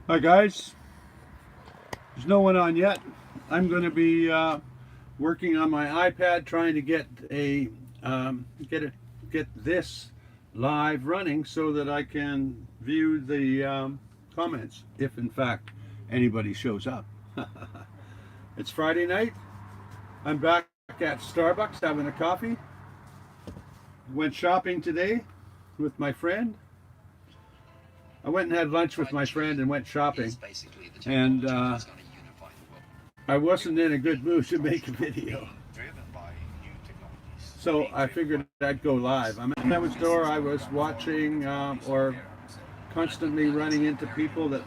Hi guys, there's no one on yet. I'm going to be working on my iPad trying to get a get it get this live running so that I can view the comments if in fact anybody shows up. It's Friday night. I'm back at Starbucks having a coffee. Went shopping today with my friend. I went and had lunch with my friend and went shopping. And I wasn't in a good mood to make a video. So I figured I'd go live. I'm at the store. I was watching or constantly running into people that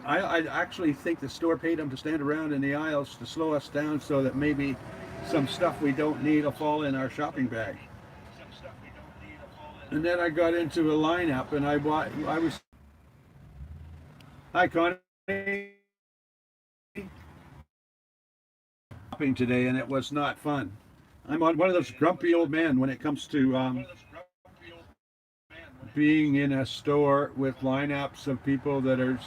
I actually think the store paid them to stand around in the aisles to slow us down so that maybe some stuff we don't need will fall in our shopping bag. And then I got into a lineup and I was, hi Connie, shopping today and it was not fun. I'm on one of those grumpy old men when it comes to being in a store with lineups of people that are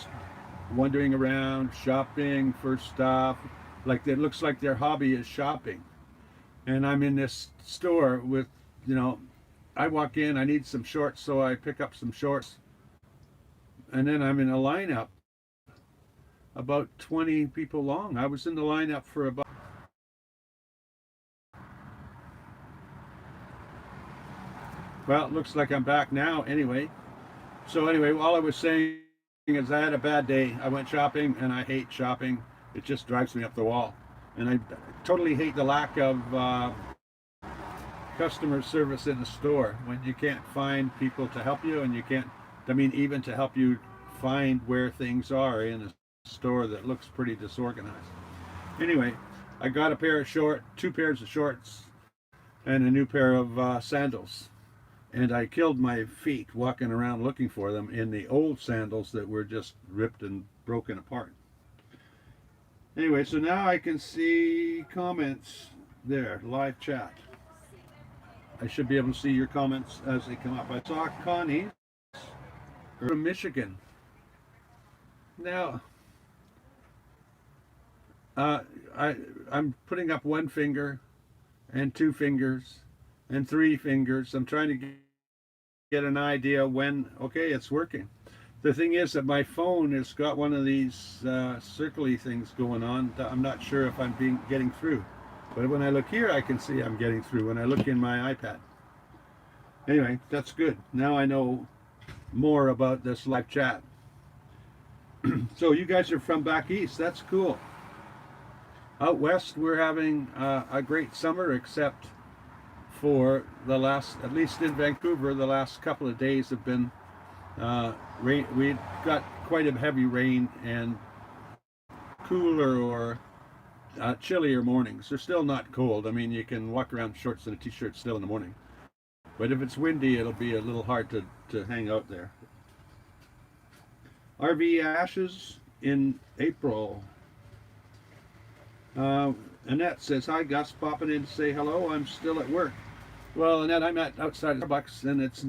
wandering around shopping for stuff. Like it looks like their hobby is shopping. And I'm in this store with, you know, I walk in, I need some shorts, so I pick up some shorts. And then I'm in a lineup about 20 people long. I was in the lineup for about. Well, it looks like I'm back now anyway. So anyway, all I was saying is I had a bad day. I went shopping and I hate shopping. It just drives me up the wall. And I totally hate the lack of customer service in the store when you can't find people to help you and you can't, I mean, even to help you find where things are in a store that looks pretty disorganized. Anyway, I got a pair of two pairs of shorts and a new pair of sandals. And I killed my feet walking around looking for them in the old sandals that were just ripped and broken apart. Anyway, so now I can see comments there, live chat. I should be able to see your comments as they come up. I saw Connie from Michigan. Now, I'm putting up one finger and two fingers and three fingers. I'm trying to get an idea when, okay, it's working. The thing is that my phone has got one of these circly things going on. I'm not sure if I'm getting through. But when I look here, I can see I'm getting through when I look in my iPad. Anyway, that's good. Now I know more about this live chat. So you guys are from back east. That's cool. Out west, we're having a great summer, except for the last, at least in Vancouver, the last couple of days have been rain. We got quite a heavy rain and cooler or chillier mornings. They're still not cold. I mean, you can walk around shorts and a t-shirt still in the morning. But if it's windy, it'll be a little hard to hang out there. RV ashes in April. Annette says, hi Gus, popping in to say hello. I'm still at work. Well, Annette, I'm outside of Starbucks and it's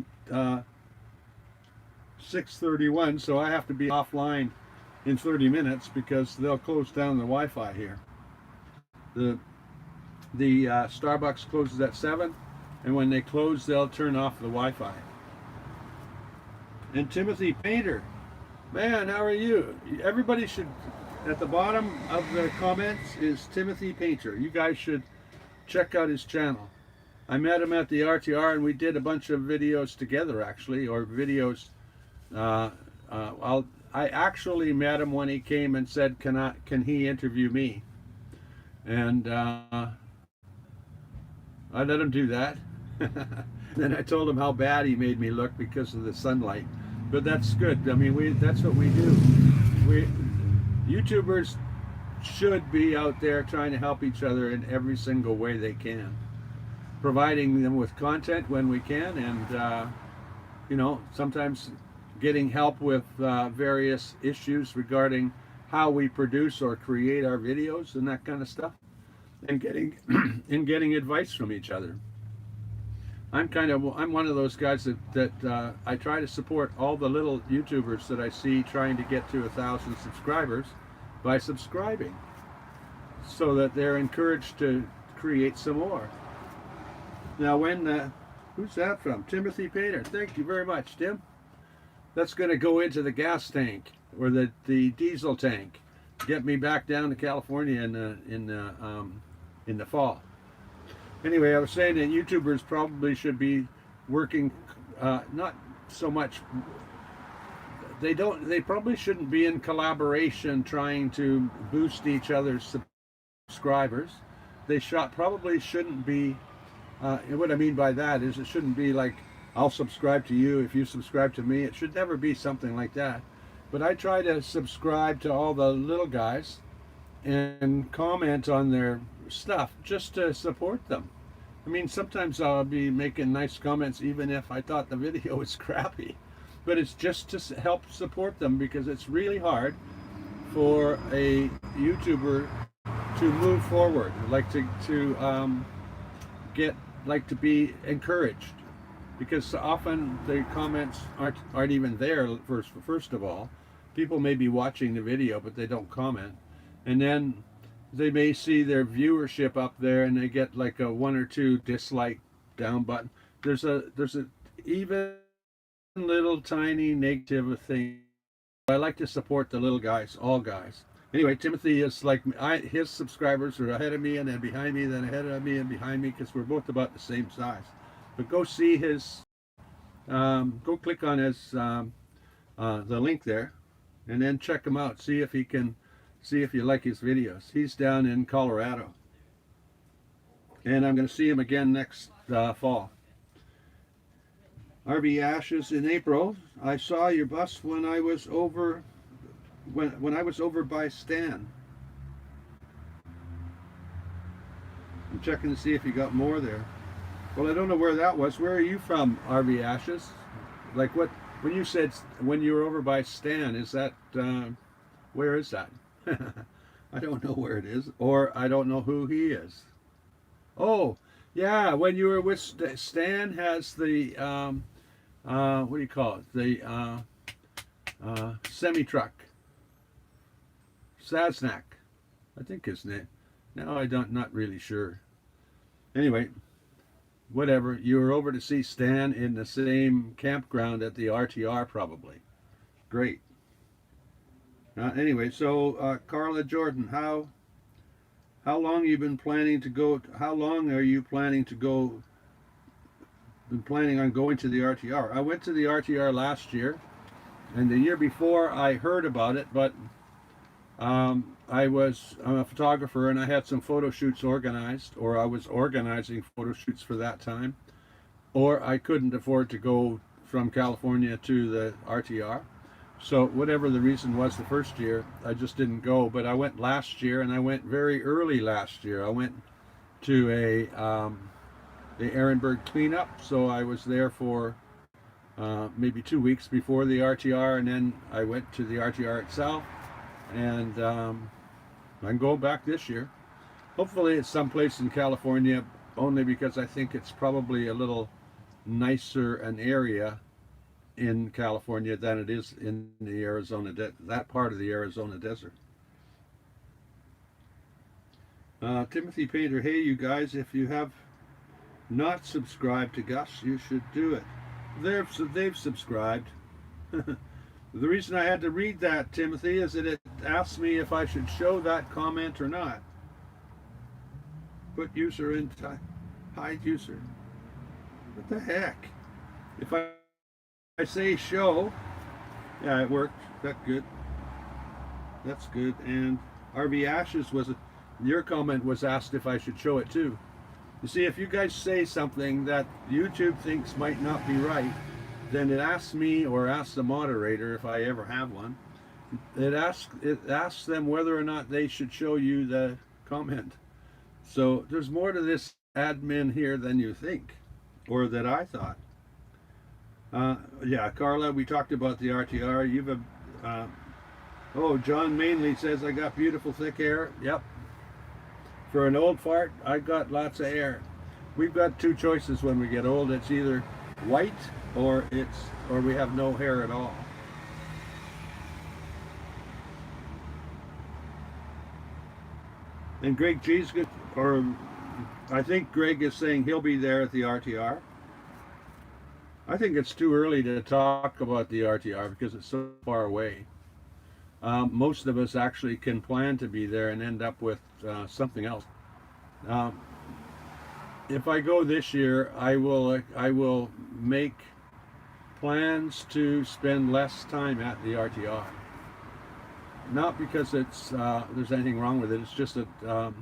6:31, so I have to be offline in 30 minutes because they'll close down the Wi-Fi here. The Starbucks closes at 7, and when they close, they'll turn off the Wi-Fi. And Timothy Painter, man, how are you? Everybody should, at the bottom of the comments is Timothy Painter. You guys should check out his channel. I met him at the RTR and we did a bunch of videos together actually, or videos. I actually met him when he came and said, can he interview me? And I let him do that. Then I told him how bad he made me look because of the sunlight. But that's good. I mean, that's what we do. YouTubers should be out there trying to help each other in every single way they can, providing them with content when we can, and you know, sometimes getting help with various issues regarding how we produce or create our videos and that kind of stuff, and getting and getting advice from each other. I'm one of those guys that I try to support all the little YouTubers that I see trying to get to 1,000 subscribers by subscribing, so that they're encouraged to create some more. Now, who's that from? Timothy Painter. Thank you very much, Tim. That's going to go into the gas tank or the diesel tank. Get me back down to California in the fall. Anyway, I was saying that YouTubers probably should be working, not so much. They probably shouldn't be in collaboration trying to boost each other's subscribers. Probably shouldn't be. What I mean by that is it shouldn't be like, I'll subscribe to you if you subscribe to me. It should never be something like that. But I try to subscribe to all the little guys and comment on their stuff just to support them. I mean, sometimes I'll be making nice comments even if I thought the video was crappy. But it's just to help support them, because it's really hard for a YouTuber to move forward, like to be encouraged, because often the comments aren't even there. First of all, people may be watching the video but they don't comment, and then they may see their viewership up there and they get like a 1 or 2 dislike down button. There's a even little tiny negative thing. I like to support the little guys, all guys. Anyway, Timothy is like his subscribers are ahead of me and then behind me, then ahead of me and behind me, because we're both about the same size. But go see his, go click on his, the link there, and then check him out. See if you like his videos. He's down in Colorado. And I'm going to see him again next fall. RV Ashes in April. I saw your bus when I was over when I was over by Stan. I'm checking to see if you got more there. Well, I don't know where that was. Where are you from, RV Ashes? Like what? When you said when you were over by Stan, is that where is that? I don't know where it is, or I don't know who he is. Oh, yeah, when you were with Stan has the what do you call it? The semi truck. Saznak, I think his name. No, not really sure. Anyway, whatever. You were over to see Stan in the same campground at the RTR, probably. Great. Anyway, so Carla Jordan, how long you been planning to go? How long are you planning to go? Been planning on going to the RTR? I went to the RTR last year, and the year before I heard about it, but I'm a photographer and I had some photo shoots organized, or I was organizing photo shoots for that time, or I couldn't afford to go from California to the RTR. So whatever the reason was the first year, I just didn't go. But I went last year, and I went very early last year. I went to the Ehrenberg cleanup, so I was there for maybe 2 weeks before the RTR, and then I went to the RTR itself. And I'm going back this year. Hopefully it's someplace in California, only because I think it's probably a little nicer an area in California than it is in the Arizona, that part of the Arizona desert. Timothy Painter, hey you guys, if you have not subscribed to Gus, you should do it. They've subscribed. The reason I had to read that, Timothy, is that it asked me if I should show that comment or not. Put user in hide user. What the heck? If I say show, yeah, it worked. That's good. That's good. And RV Ashes your comment was asked if I should show it too. You see, if you guys say something that YouTube thinks might not be right, then it asks me, or asks the moderator if I ever have one, it asks them whether or not they should show you the comment. So there's more to this admin here than you think, or that I thought. Yeah, Carla, we talked about the RTR. Oh, John Mainley says, I got beautiful thick hair. Yep. For an old fart, I got lots of hair. we've got two choices when we get old. It's either white or we have no hair at all. And Greg G's good, or I think Greg is saying he'll be there at the RTR. I think it's too early to talk about the RTR because it's so far away. Most of us actually can plan to be there and end up with something else. Um, if I go this year, I will make plans to spend less time at the RTR. Not because it's there's anything wrong with it. It's just that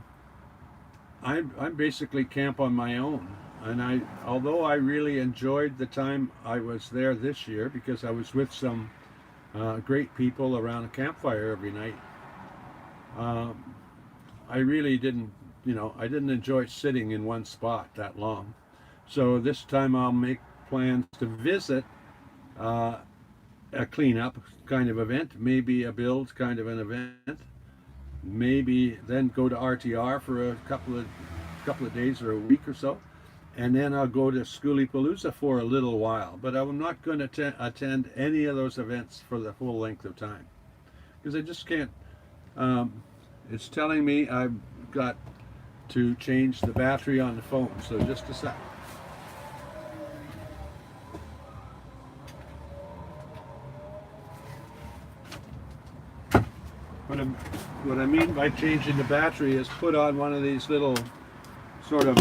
I'm basically camp on my own, and although I really enjoyed the time I was there this year because I was with some great people around a campfire every night. I really didn't, I didn't enjoy sitting in one spot that long. So this time I'll make plans to visit a cleanup kind of event, maybe a build kind of an event, maybe then go to RTR for a couple of days or a week or so, and then I'll go to Skoolielife for a little while. But I'm not going to attend any of those events for the full length of time because I just can't. It's telling me I've got to change the battery on the phone. So just a sec. What I mean by changing the battery is put on one of these little sort of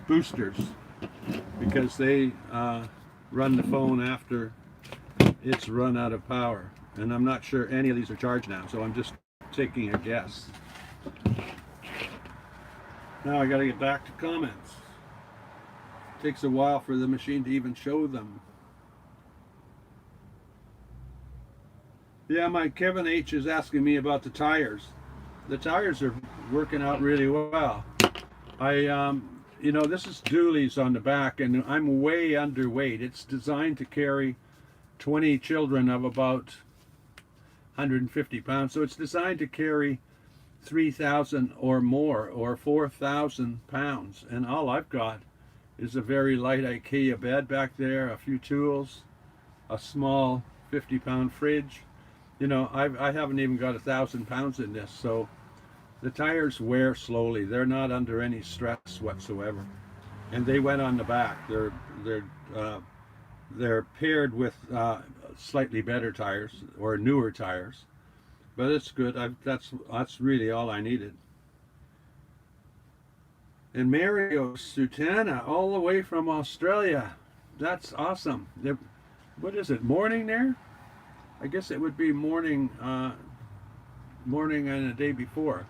boosters because they run the phone after it's run out of power. And I'm not sure any of these are charged now, so I'm just taking a guess. Now I got to get back to comments. It takes a while for the machine to even show them. Yeah, my Kevin H is asking me about the tires. The tires are working out really well. This is dualies on the back, and I'm way underweight. It's designed to carry 20 children of about 150 pounds. So it's designed to carry 3,000 or more, or 4,000 pounds. And all I've got is a very light IKEA bed back there, a few tools, a small 50-pound fridge. I haven't even got 1,000 pounds in this, so the tires wear slowly. They're not under any stress whatsoever, and they went on the back. They're paired with slightly better tires or newer tires, but it's good. That's really all I needed. And Mario Sutana, all the way from Australia. That's awesome. What is it? Morning there? I guess it would be morning and a day before,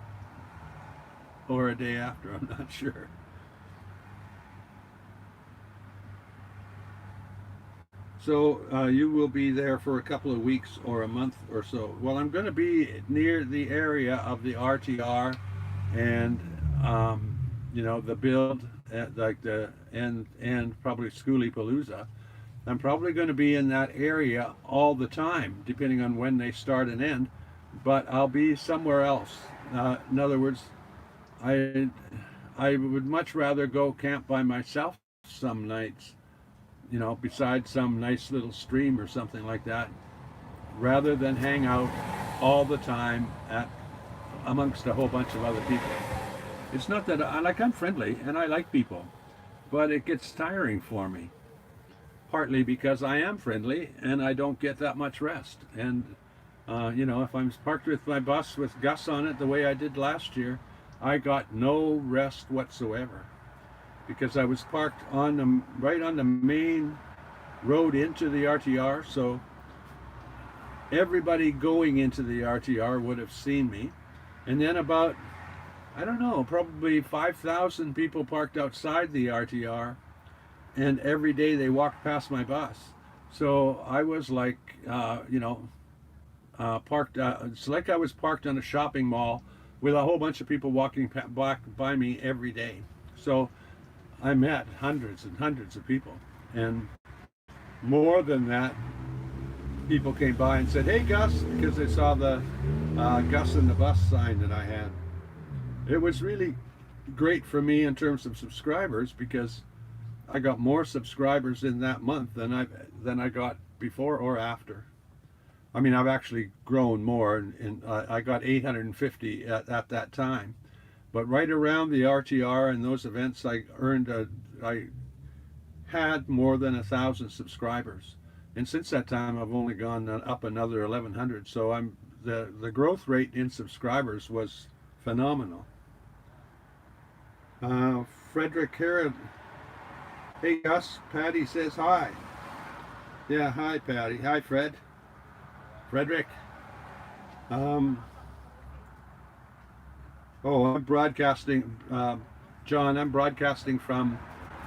or a day after. I'm not sure. So you will be there for a couple of weeks or a month or so. Well, I'm going to be near the area of the RTR and the build and probably Skoolielife. I'm probably going to be in that area all the time, depending on when they start and end, but I'll be somewhere else. In other words, I would much rather go camp by myself some nights, beside some nice little stream or something like that, rather than hang out all the time amongst a whole bunch of other people. It's not that I'm friendly and I like people, but it gets tiring for me. Partly because I am friendly and I don't get that much rest. And, if I'm parked with my bus with Gus on it the way I did last year, I got no rest whatsoever because I was parked right on the main road into the RTR. So everybody going into the RTR would have seen me. And then about, I don't know, probably 5,000 people parked outside the RTR. And every day they walked past my bus. So I was like, parked, it's like I was parked on a shopping mall with a whole bunch of people walking by me every day. So I met hundreds and hundreds of people. And more than that, people came by and said, "Hey Gus," because they saw the Gus and the bus sign that I had. It was really great for me in terms of subscribers, because I got more subscribers in that month than I got before or after. I mean, I've actually grown more, and I got 850 at that time. But right around the RTR and those events, I had more than 1,000 subscribers, and since that time, I've only gone up another 1,100. So the growth rate in subscribers was phenomenal. Frederick Herod, hey Gus, Patty says hi. Yeah, hi Patty, hi Frederick. Um, I'm broadcasting, John. I'm broadcasting from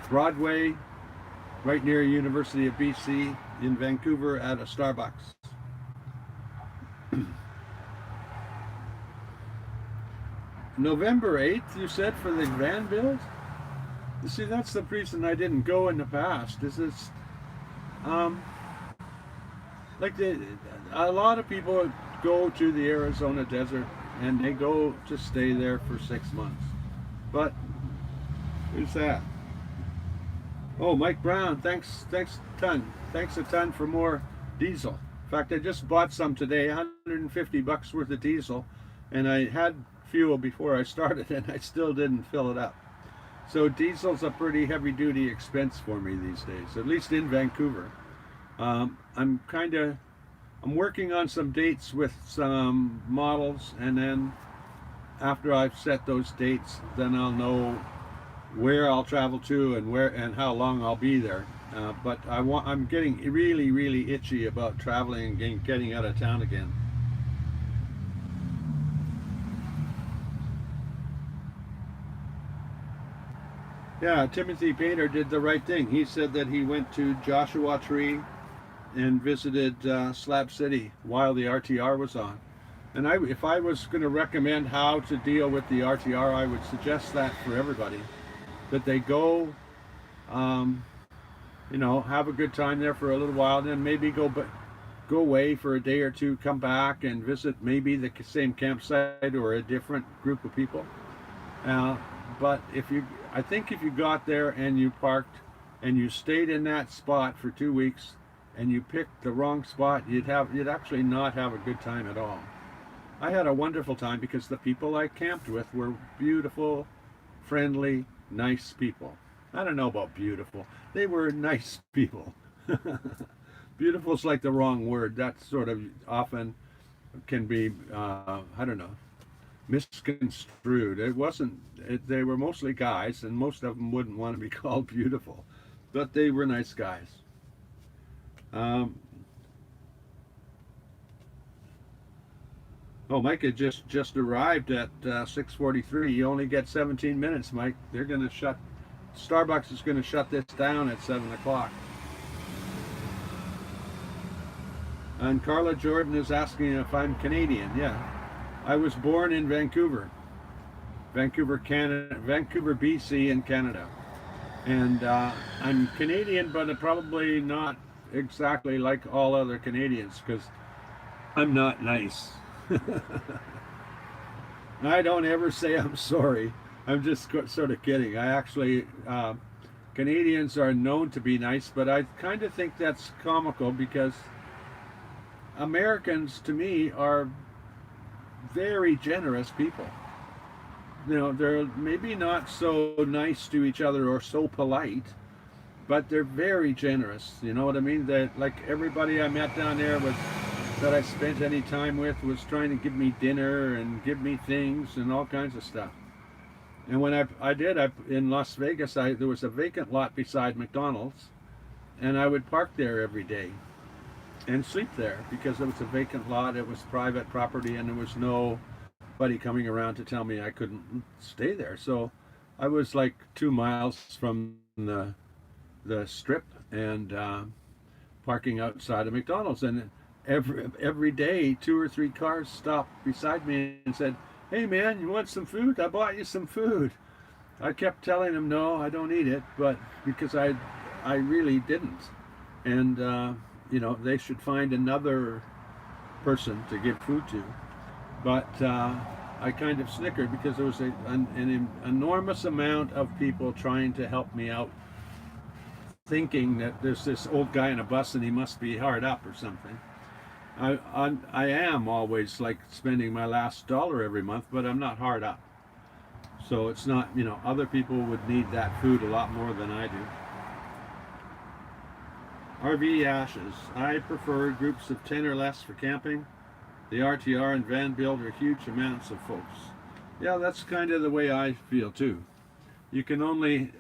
Broadway, right near University of BC in Vancouver at a Starbucks. November 8th, you said, for the van build? You see, that's the reason I didn't go in the past. Um, a lot of people go to the Arizona desert and they go to stay there for 6 months. But who's that? Oh, Mike Brown, thanks a ton for more diesel. In fact, I just bought some today, $150 worth of diesel, and I had fuel before I started, and I still didn't fill it up. So diesel's a pretty heavy-duty expense for me these days, at least in Vancouver. I'm working on some dates with some models, and then after I've set those dates, then I'll know where I'll travel to and how long I'll be there. But I'm getting really, really itchy about traveling and getting out of town again. Yeah, Timothy Painter did the right thing. He said that he went to Joshua Tree and visited Slab City while the RTR was on. And if I was going to recommend how to deal with the RTR, I would suggest that for everybody, that they go, have a good time there for a little while, then maybe go away for a day or two, come back and visit maybe the same campsite or a different group of people. But I think if you got there and you parked and you stayed in that spot for 2 weeks and you picked the wrong spot, you'd actually not have a good time at all. I had a wonderful time because the people I camped with were beautiful, friendly, nice people. I don't know about beautiful. They were nice people. Beautiful is like the wrong word. That sort of often can be, I don't know, misconstrued. They were mostly guys, and most of them wouldn't want to be called beautiful, but they were nice guys. Mike had just arrived at 6:43. You only get 17 minutes, Mike. Starbucks is going to shut this down at 7 o'clock. And Carla Jordan is asking if I'm Canadian. Yeah, I was born in Vancouver, Canada, Vancouver, BC in Canada. And I'm Canadian, but probably not exactly like all other Canadians, because I'm not nice. I don't ever say I'm sorry. I'm just sort of kidding. I actually, Canadians are known to be nice, but I kind of think that's comical, because Americans, to me, are very generous people. They're maybe not so nice to each other or so polite, but they're very generous. You know what I mean? Like everybody I met down there that I spent any time with was trying to give me dinner and give me things and all kinds of stuff. And when in Las Vegas, there was a vacant lot beside McDonald's, and I would park there every day and sleep there because it was a vacant lot. It was private property, and there was nobody coming around to tell me I couldn't stay there. So I was like 2 miles from the strip and parking outside of McDonald's, and every day 2 or 3 cars stopped beside me and said, "Hey man, you want some food? I bought you some food." I kept telling them, "No, I don't eat it," but because I really didn't. And they should find another person to give food to. But I kind of snickered because there was an enormous amount of people trying to help me out, thinking that there's this old guy in a bus and he must be hard up or something. I am always like spending my last dollar every month, but I'm not hard up. So it's not, other people would need that food a lot more than I do. RV ashes. I prefer groups of 10 or less for camping. The RTR and van build are huge amounts of folks. Yeah, that's kind of the way I feel too. You can only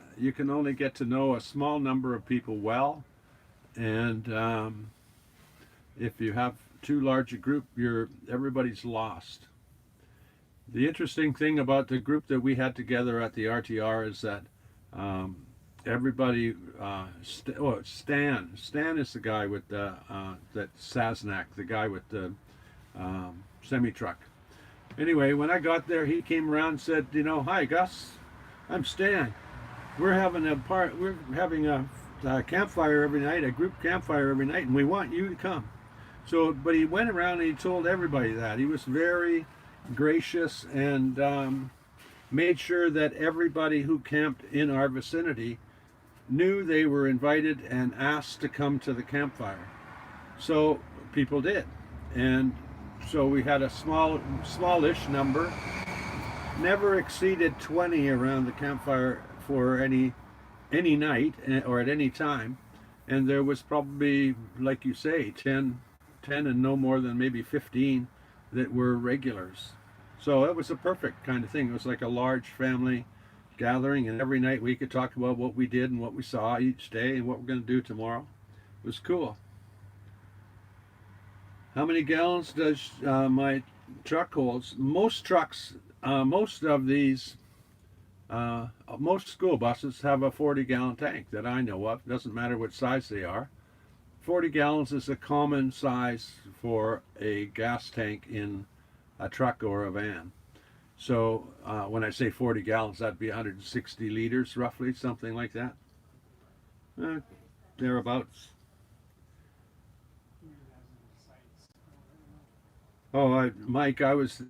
get to know a small number of people well, and if you have too large a group, everybody's lost. The interesting thing about the group that we had together at the RTR is that everybody, Stan is the guy with the that Sasnak, the guy with the semi truck. Anyway, when I got there, he came around and said, "Hi Gus, I'm Stan. We're having a campfire every night, a group campfire every night, and we want you to come." So, but he went around and he told everybody that. He was very gracious and made sure that everybody who camped in our vicinity knew they were invited and asked to come to the campfire. So people did, and so we had a smallish number, never exceeded 20 around the campfire for any night or at any time, and there was probably, like you say, 10 and no more than maybe 15 that were regulars. So it was a perfect kind of thing. It was like a large family gathering, and every night we could talk about what we did and what we saw each day and what we're going to do tomorrow. It was cool. How many gallons does my truck holds? Most trucks, most of these, most school buses have a 40-gallon tank that I know of. It doesn't matter what size they are. 40 gallons is a common size for a gas tank in a truck or a van. So when I say 40 gallons, that'd be 160 liters roughly, something like that. Thereabouts. Oh, Mike,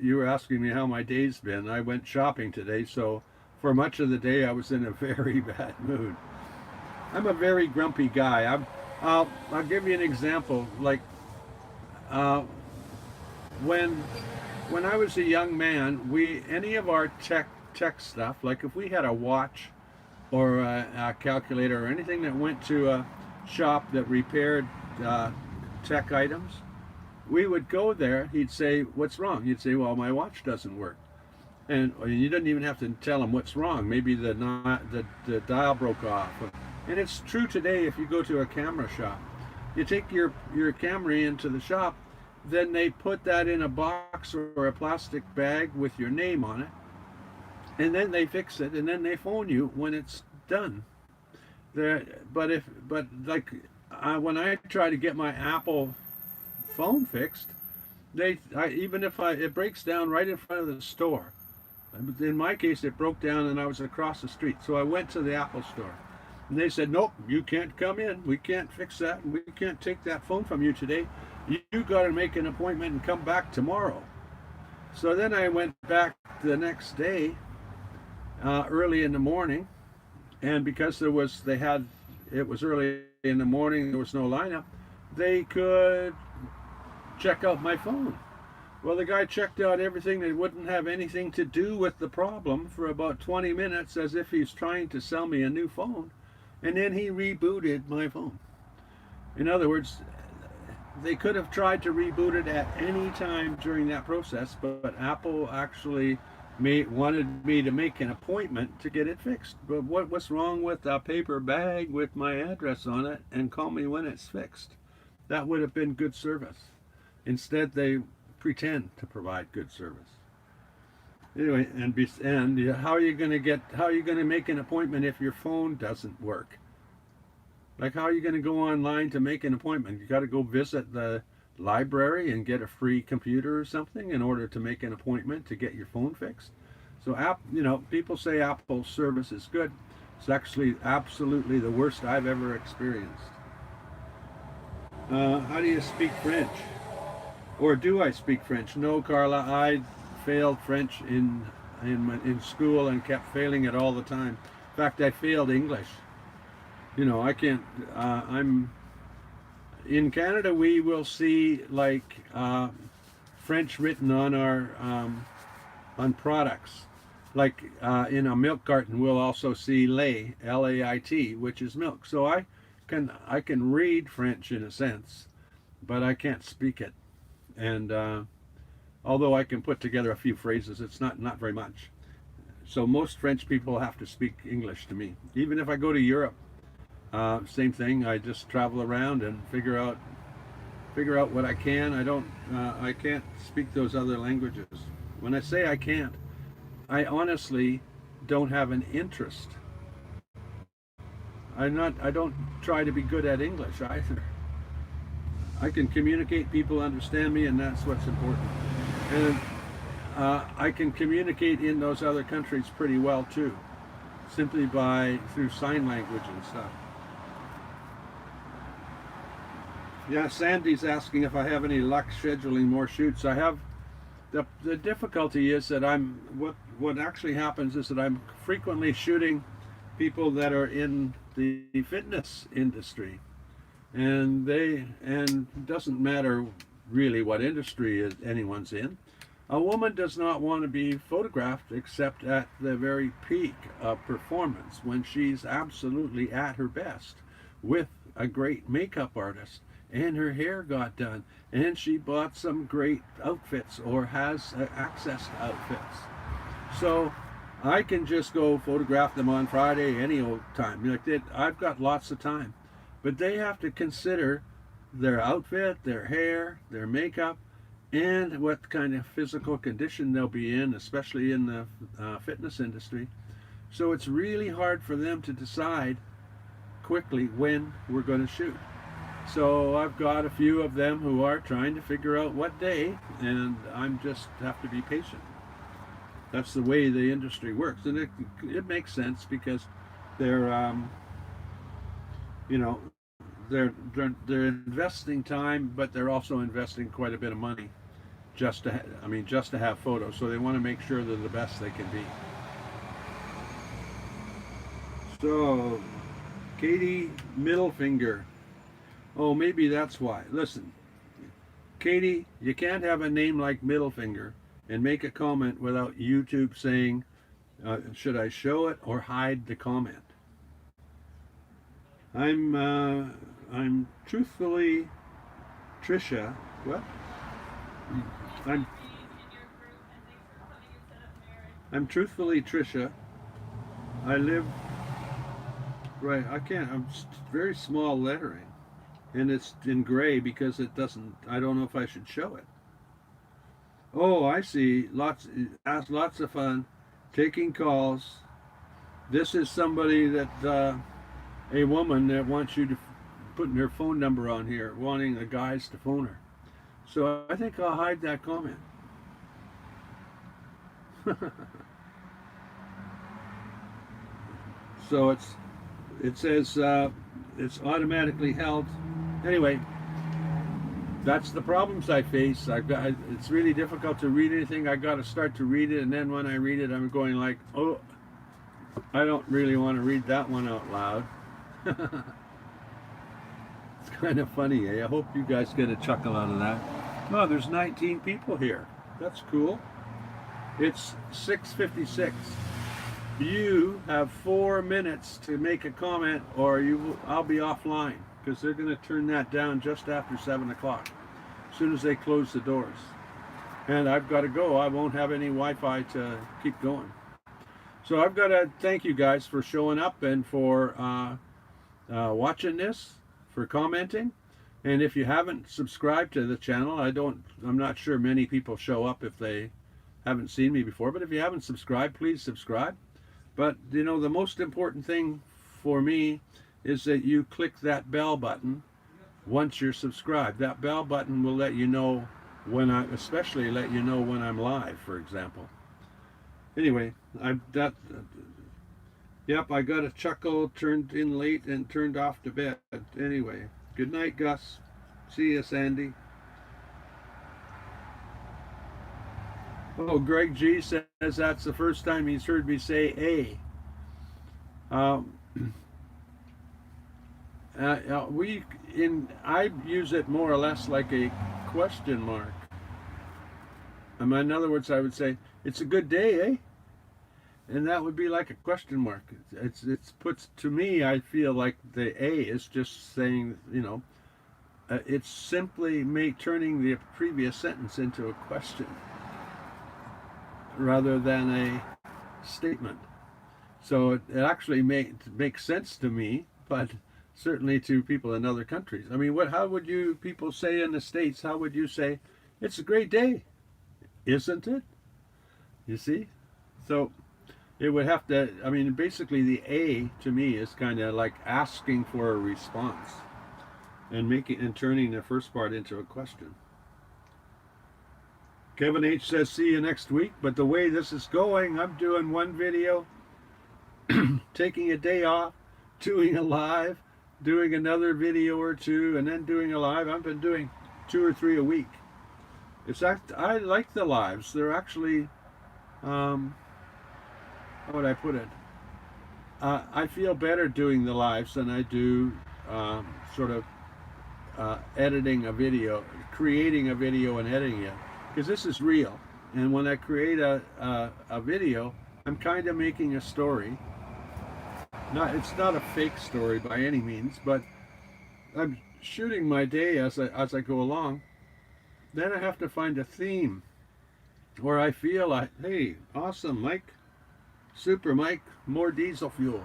you were asking me how my day's been. I went shopping today, so for much of the day I was in a very bad mood. I'm a very grumpy guy. I'll give you an example. Like when I was a young man, any of our tech stuff, like if we had a watch or a calculator or anything that went to a shop that repaired tech items, we would go there. He'd say, "What's wrong?" You'd say, "Well, my watch doesn't work." And you didn't even have to tell him what's wrong. Maybe the dial broke off. And it's true today. If you go to a camera shop, you take your Camry into the shop, then they put that in a box or a plastic bag with your name on it, and then they fix it, and then they phone you when it's done. When I try to get my Apple phone fixed, even if it breaks down right in front of the store. In my case, it broke down and I was across the street, so I went to the Apple store. And they said, "Nope, you can't come in. We can't fix that. We can't take that phone from you today. You got to make an appointment and come back tomorrow." So then I went back the next day, early in the morning, and because it was early in the morning, there was no lineup, they could check out my phone. Well, the guy checked out everything that wouldn't have anything to do with the problem for about 20 minutes, as if he's trying to sell me a new phone. And then he rebooted my phone. In other words, they could have tried to reboot it at any time during that process, but Apple actually wanted me to make an appointment to get it fixed. But what's wrong with a paper bag with my address on it and call me when it's fixed? That would have been good service. Instead, they pretend to provide good service. Anyway, and how are you going to make an appointment if your phone doesn't work? Like, how are you going to go online to make an appointment? You got to go visit the library and get a free computer or something in order to make an appointment to get your phone fixed. So people say Apple service is good. It's actually absolutely the worst I've ever experienced. How do you speak French? Or do I speak French? No, Carla, I failed French in school and kept failing it all the time. In fact, I failed English. You know, I can't. I'm in Canada. We will see like French written on our on products. Like in a milk carton, we'll also see lait, L-A-I-T, which is milk. So I can read French in a sense, but I can't speak it. And although I can put together a few phrases, it's not very much. So most French people have to speak English to me. Even if I go to Europe, same thing. I just travel around and figure out what I can. I can't speak those other languages. When I say I can't, I honestly don't have an interest. I don't try to be good at English either. I can communicate, people understand me, and that's what's important. And I can communicate in those other countries pretty well too, simply through sign language and stuff. Yeah, Sandy's asking if I have any luck scheduling more shoots. I have. The difficulty is that what actually happens is that I'm frequently shooting people that are in the fitness industry, and it doesn't matter really what industry anyone's in. A woman does not want to be photographed except at the very peak of performance, when she's absolutely at her best, with a great makeup artist, and her hair got done, and she bought some great outfits or has access to outfits. So I can just go photograph them on Friday any old time. Like that, I've got lots of time. But they have to consider their outfit, their hair, their makeup, and what kind of physical condition they'll be in, especially in the fitness industry. So it's really hard for them to decide quickly when we're going to shoot. So I've got a few of them who are trying to figure out what day, and I'm just have to be patient. That's the way the industry works, and it makes sense because they're you know they're investing time, but they're also investing quite a bit of money just to have photos. So they want to make sure they're the best they can be. So Katie Middlefinger. Oh, maybe that's why. Listen, Katie, you can't have a name like Middlefinger and make a comment without YouTube saying, should I show it or hide the comment? I'm truthfully Trisha. What? I'm truthfully Trisha. I live right. I can't. I'm very small lettering. And it's in gray because it doesn't. I don't know if I should show it. Oh, I see. Lots of fun, taking calls. This is somebody that a woman that wants you to put her phone number on here, wanting the guys to phone her. So I think I'll hide that comment. So it says it's automatically held. Anyway, that's the problems I face. It's really difficult to read anything. I got to start to read it, and then when I read it, I'm going like, oh, I don't really want to read that one out loud. It's kind of funny, eh? I hope you guys get a chuckle out of that. Oh, there's 19 people here. That's cool. It's 6:56. You have 4 minutes to make a comment, or I'll be offline, because they're going to turn that down just after 7 o'clock, as soon as they close the doors. And I've got to go. I won't have any Wi-Fi to keep going. So I've got to thank you guys for showing up and for watching this, for commenting. And if you haven't subscribed to the channel, I'm not sure many people show up if they haven't seen me before, but if you haven't subscribed, please subscribe. But the most important thing for me is that you click that bell button once you're subscribed. That bell button will let you know especially let you know when I'm live, for example. Anyway, yep, I got a chuckle, turned in late and turned off to bed. Anyway, good night, Gus. See you, Sandy. Oh, Greg G says that's the first time he's heard me say A. Um, we I use it more or less like a question mark. In other words, I would say it's a good day, eh? And that would be like a question mark. It's puts to me. I feel like the A is just saying, it's simply turning the previous sentence into a question rather than a statement. So it actually makes sense to me, but certainly to people in other countries. I mean, how would you people say in the States? How would you say, it's a great day, isn't it? You see? So it would have to, I mean, basically the A to me is kind of like asking for a response and turning the first part into a question. Kevin H says, see you next week. But the way this is going, I'm doing one video, taking a day off, doing a live, doing another video or two, and then doing a live. I've been doing 2 or 3 a week. I like the lives. They're actually, how would I put it? I feel better doing the lives than I do sort of editing a video, creating a video and editing it. Because this is real. And when I create a video, I'm kind of making a story. It's not a fake story by any means, but I'm shooting my day as I go along. Then I have to find a theme where I feel like, hey, awesome, Mike, super Mike, more diesel fuel.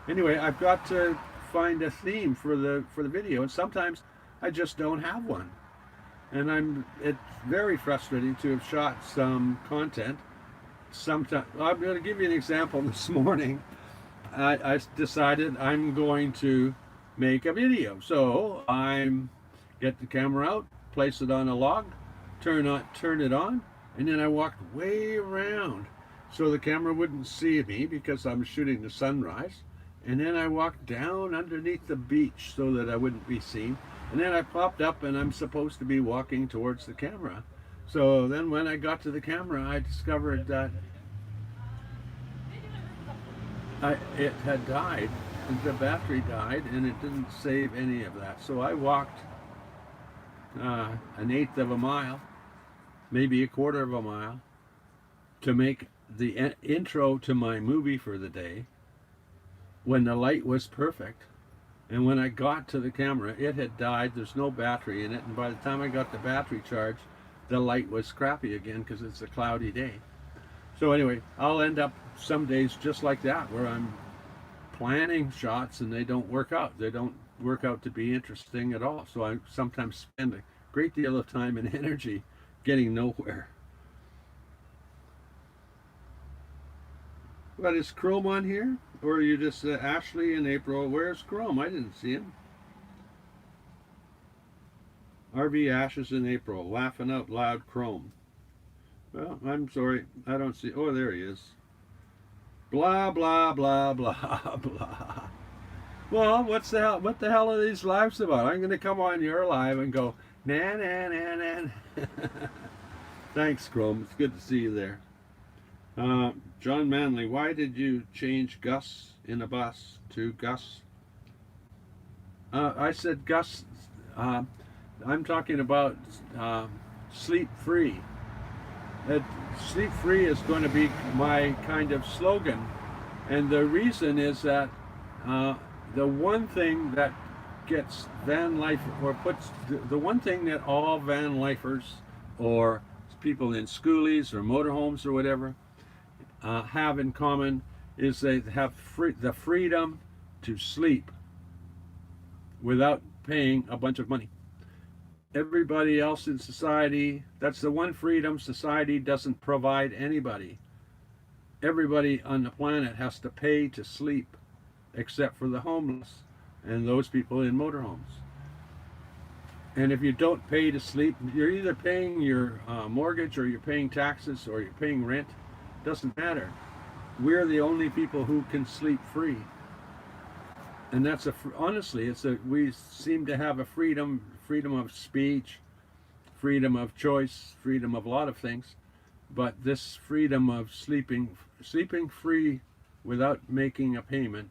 Anyway, I've got to find a theme for the video, and sometimes I just don't have one. And it's very frustrating to have shot some content. Sometimes I'm going to give you an example. This morning, I decided I'm going to make a video. So get the camera out, place it on a log, turn it on, and then I walked way around so the camera wouldn't see me because I'm shooting the sunrise. And then I walked down underneath the beach so that I wouldn't be seen. And then I popped up and I'm supposed to be walking towards the camera. So then when I got to the camera, I discovered that it had died, and the battery died, and it didn't save any of that. So I walked an eighth of a mile, maybe a quarter of a mile, to make the intro to my movie for the day when the light was perfect. And when I got to the camera, it had died. There's no battery in it. And by the time I got the battery charged, the light was crappy again because it's a cloudy day. So anyway, I'll end up some days just like that, where I'm planning shots and they don't work out. They don't work out to be interesting at all. So I sometimes spend a great deal of time and energy getting nowhere. But is Chrome on here? Or are you just Ashley and April? Where's Chrome? I didn't see him. RV Ashes in April. Laughing out loud Chrome. Well, I'm sorry. I don't see. Oh, there he is. Blah, blah, blah, blah, blah. Well, what the hell are these lives about? I'm going to come on your live and go, na, na, na, na. Thanks, Chrome. It's good to see you there. John Manley, why did you change Gus in a bus to Gus? I said Gus, I'm talking about sleep free. Sleep free is going to be my kind of slogan. And the reason is that the one thing that gets van life, or puts the one thing that all van lifers or people in skoolies or motorhomes or whatever have in common is they have the freedom to sleep without paying a bunch of money. Everybody else in society, that's the one freedom society doesn't provide anybody. Everybody on the planet has to pay to sleep, except for the homeless and those people in motorhomes. And if you don't pay to sleep, you're either paying your mortgage, or you're paying taxes, or you're paying rent. Doesn't matter. We're the only people who can sleep free. And that's honestly, we seem to have a freedom of speech, freedom of choice, freedom of a lot of things. but this freedom of sleeping free without making a payment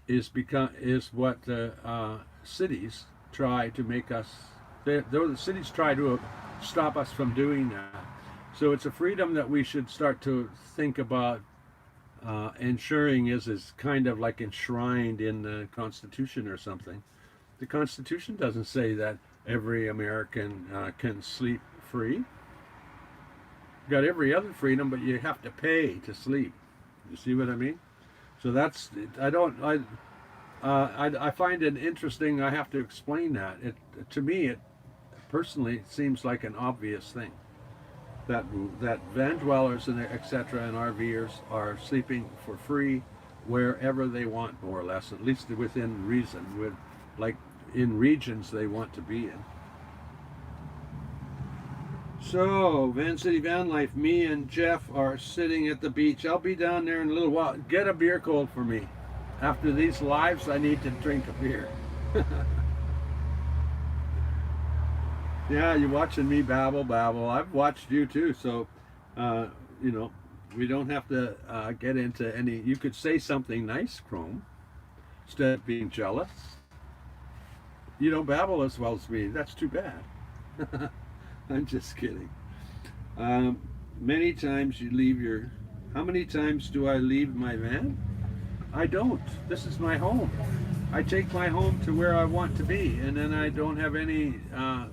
is what the cities try to make us. The cities try to stop us from doing that. So it's a freedom that we should start to think about ensuring is kind of like enshrined in the Constitution or something. The Constitution doesn't say that every American can sleep free. You've got every other freedom, but you have to pay to sleep. You see what I mean? So that's I find it interesting. I have to explain that. To me, it personally seems like an obvious thing that van dwellers and etc. and RVers are sleeping for free wherever they want, more or less, at least within reason, with like in regions they want to be in. So, Van City Van Life, me and Jeff are sitting at the beach. I'll be down there in a little while. Get a beer cold for me. After these lives, I need to drink a beer. Yeah, you're watching me babble. I've watched you too, so, you know, we don't have to get into any... You could say something nice, Chrome, instead of being jealous. You don't babble as well as me. That's too bad. I'm just kidding. Many times you leave your... How many times do I leave my van? I don't. This is my home. I take my home to where I want to be, and then I don't have any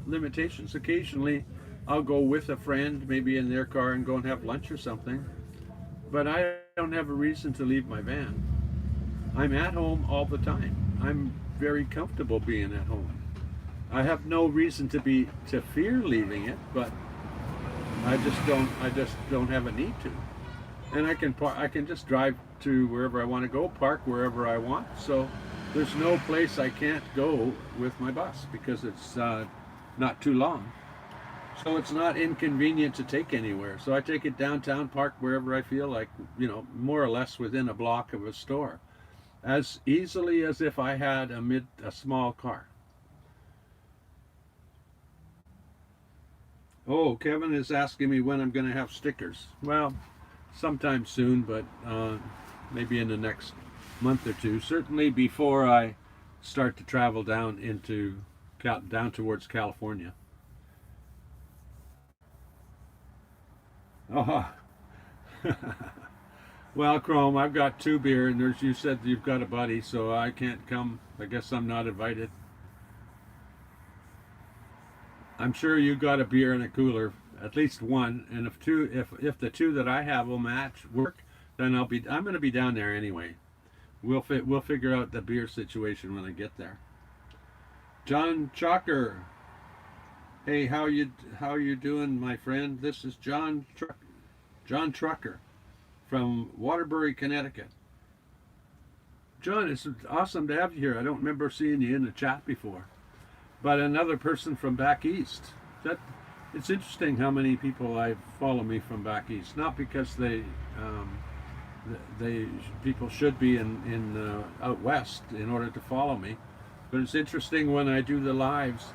limitations. Occasionally, I'll go with a friend, maybe in their car, and go and have lunch or something. But I don't have a reason to leave my van. I'm at home all the time. I'm very comfortable being at home. I have no reason to fear leaving it, but I just don't have a need to. And I can just drive to wherever I want to go, park wherever I want. So there's no place I can't go with my bus because it's not too long. So it's not inconvenient to take anywhere. So I take it downtown, park wherever I feel like, you know, more or less within a block of a store, as easily as if I had a small car. Oh, Kevin is asking me when I'm going to have stickers. Well, sometime soon, but maybe in the next month or two. Certainly before I start to travel down towards California. Oh, well, Chrome, I've got 2 beer, and you said you've got a buddy, so I can't come. I guess I'm not invited. I'm sure you got a beer in a cooler, at least one, and if the 2 that I have will work, then I'm going to be down there anyway. We'll figure out the beer situation when I get there. John Chalker, hey, how you doing, my friend? This is John Trucker from Waterbury, Connecticut. John, it's awesome to have you here. I don't remember seeing you in the chat before. But another person from back east. It's interesting how many people follow me from back east. Not because people should be in out west in order to follow me, but it's interesting when I do the lives,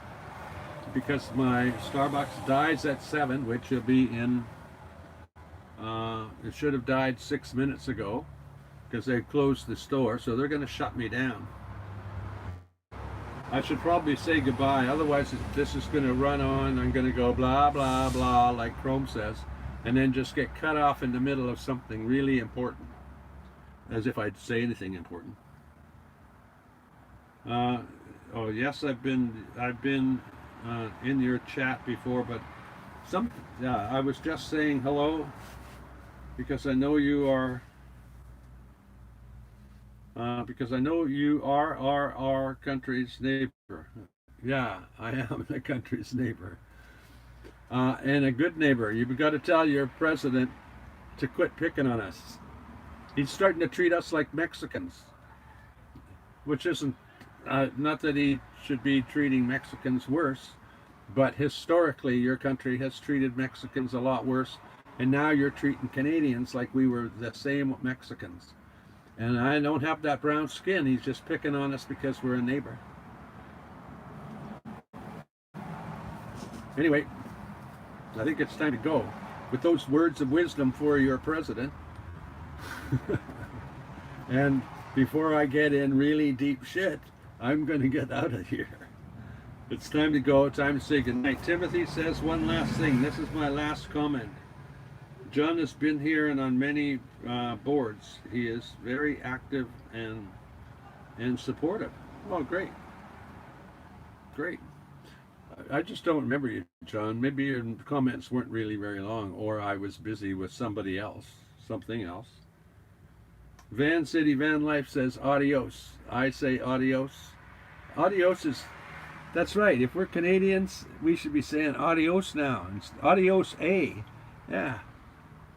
because my Starbucks dies at 7, which will be in. It should have died 6 minutes ago, because they closed the store, so they're going to shut me down. I should probably say goodbye, otherwise this is going to run on. I'm going to go blah, blah, blah, like Chrome says, and then just get cut off in the middle of something really important, as if I'd say anything important. Oh yes, I've been in your chat before, but I was just saying hello because I know you are. Because I know you are our country's neighbor. Yeah, I am the country's neighbor. And a good neighbor. You've got to tell your president to quit picking on us. He's starting to treat us like Mexicans, which isn't, not that he should be treating Mexicans worse, but historically your country has treated Mexicans a lot worse, and now you're treating Canadians like we were the same Mexicans. And I don't have that brown skin. He's just picking on us because we're a neighbor. Anyway, I think it's time to go. with those words of wisdom for your president. And before I get in really deep shit, I'm going to get out of here. It's time to go, time to say goodnight. Timothy says one last thing. This is my last comment. John has been here and on many boards. He is very active and supportive. Oh, great. Great. I just don't remember you, John. Maybe your comments weren't really very long, or I was busy with somebody else, something else. Van City Van Life says adios. I say adios. Adios is, that's right. If we're Canadians, we should be saying adios now. It's adios, eh? Yeah,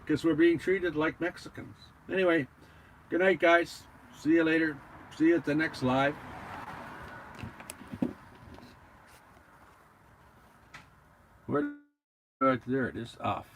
because we're being treated like Mexicans. Anyway, good night, guys. See you later. See you at the next live. Where? There it is. Off.